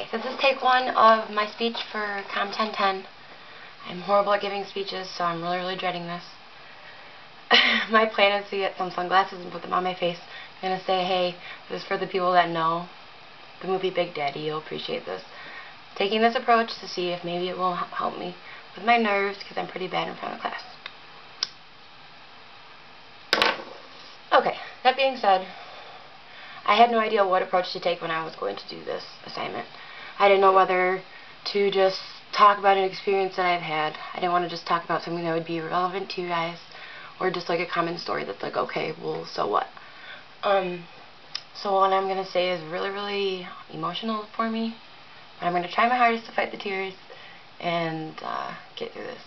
Okay, so this is take one of my speech for Com 1010. I'm horrible at giving speeches, so I'm really dreading this. My plan is to get some sunglasses and put them on my face. I'm going to say, hey, this is for the people that know the movie Big Daddy. You'll appreciate this. Taking this approach to see if maybe it will help me with my nerves, because I'm pretty bad in front of class. Okay, that being said, I had no idea what approach to take when I was going to do this assignment. I didn't know whether to just talk about an experience that I've had. I didn't want to just talk about something that would be relevant to you guys, or just like a common story that's like, okay, well, so what? So what I'm going to say is really emotional for me, but I'm going to try my hardest to fight the tears and get through this.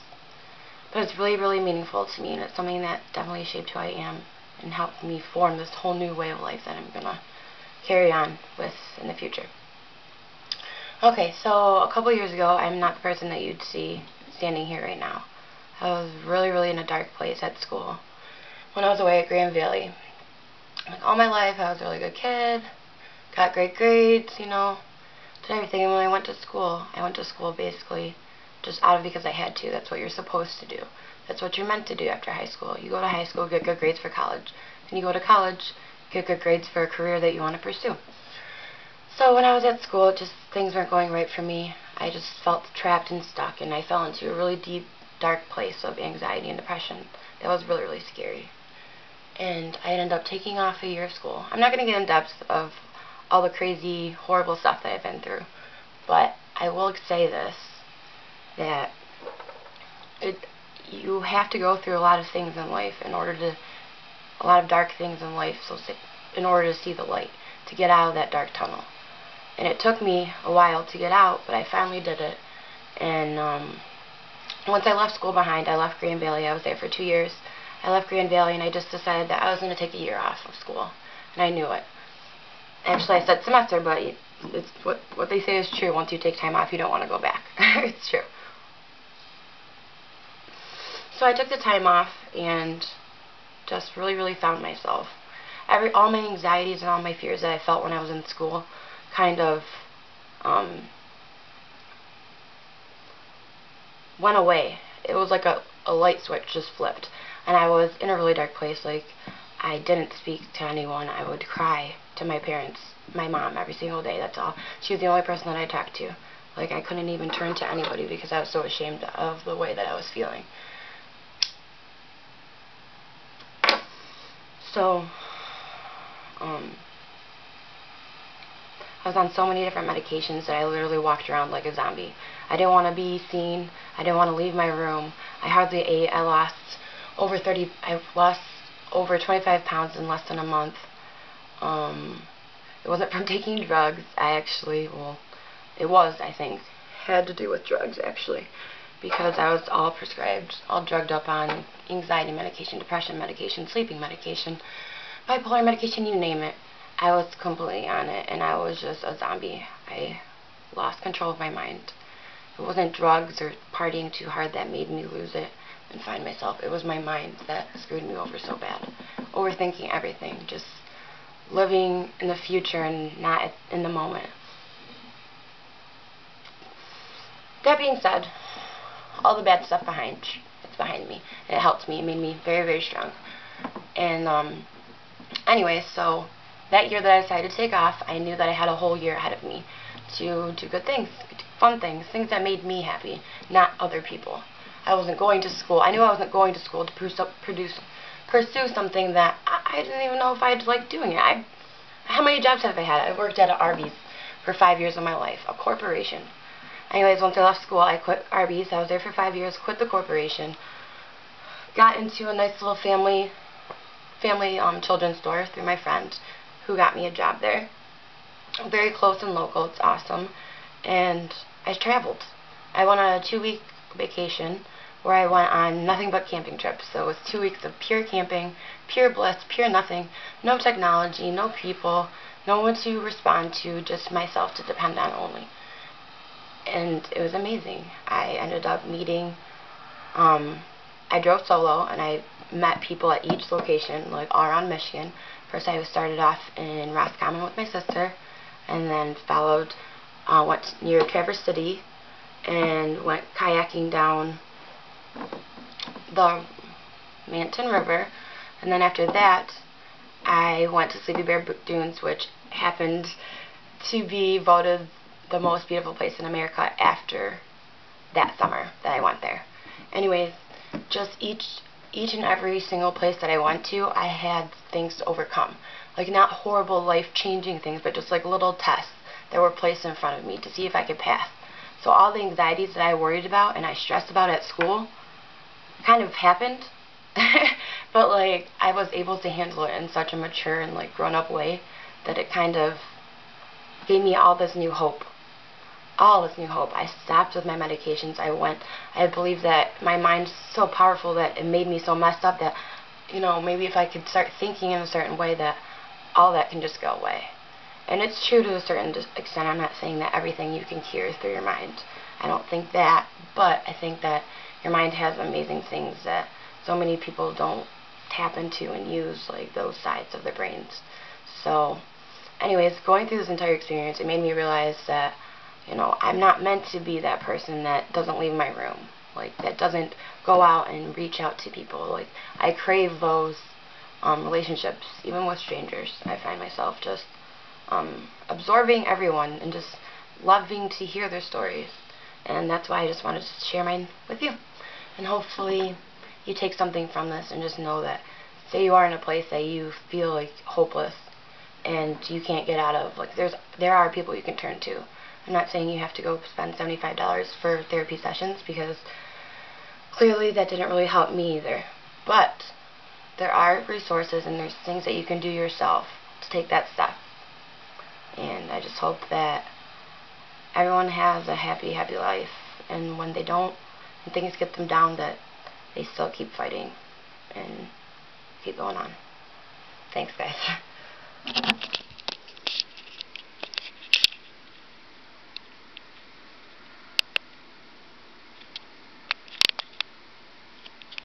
But it's really meaningful to me, and it's something that definitely shaped who I am and helped me form this whole new way of life that I'm going to carry on with in the future. Okay, so a couple years ago, I'm not the person that you'd see standing here right now. I was really in a dark place at school when I was away at Grand Valley. Like, all my life, I was a really good kid, got great grades, you know, did everything. And when I went to school basically just because I had to. That's what you're supposed to do. That's what you're meant to do after high school. You go to high school, get good grades for college. And you go to college, get good grades for a career that you want to pursue. So when I was at school, things weren't going right for me. I just felt trapped and stuck, and I fell into a really deep, dark place of anxiety and depression that was really scary. And I ended up taking off a year of school. I'm not going to get in depth of all the crazy, horrible stuff that I've been through, but I will say this, that you have to go through a lot of things in life a lot of dark things in life, in order to see the light, to get out of that dark tunnel. And it took me a while to get out, but I finally did it. And once I left school behind, I left Grand Valley. I was there for 2 years. I left Grand Valley, and I just decided that I was going to take a year off of school, and I knew it. Actually, I said semester, but it's what they say is true. Once you take time off, you don't want to go back. It's true. So I took the time off and just really found myself. All my anxieties and all my fears that I felt when I was in school kind of went away. It was like a light switch just flipped, and I was in a really dark place. Like, I didn't speak to anyone. I would cry to my parents, my mom, every single day. That's all. She was the only person that I talked to. Like, I couldn't even turn to anybody because I was so ashamed of the way that I was feeling. So, I was on so many different medications that I literally walked around like a zombie. I didn't want to be seen. I didn't want to leave my room. I hardly ate. I lost over 25 pounds in less than a month. It wasn't from taking drugs. It was, I think. Had to do with drugs, actually, because I was all prescribed, all drugged up on anxiety medication, depression medication, sleeping medication, bipolar medication, you name it. I was completely on it, and I was just a zombie. I lost control of my mind. It wasn't drugs or partying too hard that made me lose it and find myself. It was my mind that screwed me over so bad. Overthinking everything, just living in the future and not in the moment. That being said, all the bad stuff it's behind me, and it helped me. It made me very strong. And anyways, so that year that I decided to take off, I knew that I had a whole year ahead of me to do good things, fun things that made me happy, not other people. I wasn't going to school. I knew I wasn't going to school to pursue something that I didn't even know if I'd like doing it. How many jobs have I had? I worked at an Arby's for 5 years of my life, a corporation. Anyways, once I left school, I quit Arby's. I was there for 5 years, quit the corporation, got into a nice little family children's store through my friend who got me a job there. Very close and local. It's awesome. And I traveled. I went on a 2-week vacation where I went on nothing but camping trips. So it was 2 weeks of pure camping, pure bliss, pure nothing, no technology, no people, no one to respond to, just myself to depend on only. And it was amazing. I ended up meeting, I drove solo, and I met people at each location, like all around Michigan. First I started off in Roscommon with my sister, and then followed went near Traverse City and went kayaking down the Manton River, and then after that I went to Sleepy Bear Dunes, which happened to be voted the most beautiful place in America after that summer that I went there. Anyways, just each and every single place that I went to, I had things to overcome. Like, not horrible life-changing things, but just like little tests that were placed in front of me to see if I could pass. So all the anxieties that I worried about and I stressed about at school kind of happened. But like, I was able to handle it in such a mature and like grown-up way that it kind of gave me all this new hope. All this new hope. I stopped with my medications. I believe that my mind's so powerful that it made me so messed up that, you know, maybe if I could start thinking in a certain way, that all that can just go away. And it's true to a certain extent. I'm not saying that everything you can cure through your mind. I don't think that, but I think that your mind has amazing things that so many people don't tap into and use, like those sides of their brains. So anyways, going through this entire experience, it made me realize that, you know, I'm not meant to be that person that doesn't leave my room, like that doesn't go out and reach out to people. Like, I crave those relationships, even with strangers. I find myself just absorbing everyone and just loving to hear their stories. And that's why I just wanted to share mine with you. And hopefully you take something from this and just know that, say you are in a place that you feel like hopeless and you can't get out of, like, there are people you can turn to. I'm not saying you have to go spend $75 for therapy sessions, because clearly that didn't really help me either. But there are resources and there's things that you can do yourself to take that step. And I just hope that everyone has a happy, happy life, and when they don't and things get them down, that they still keep fighting and keep going on. Thanks, guys.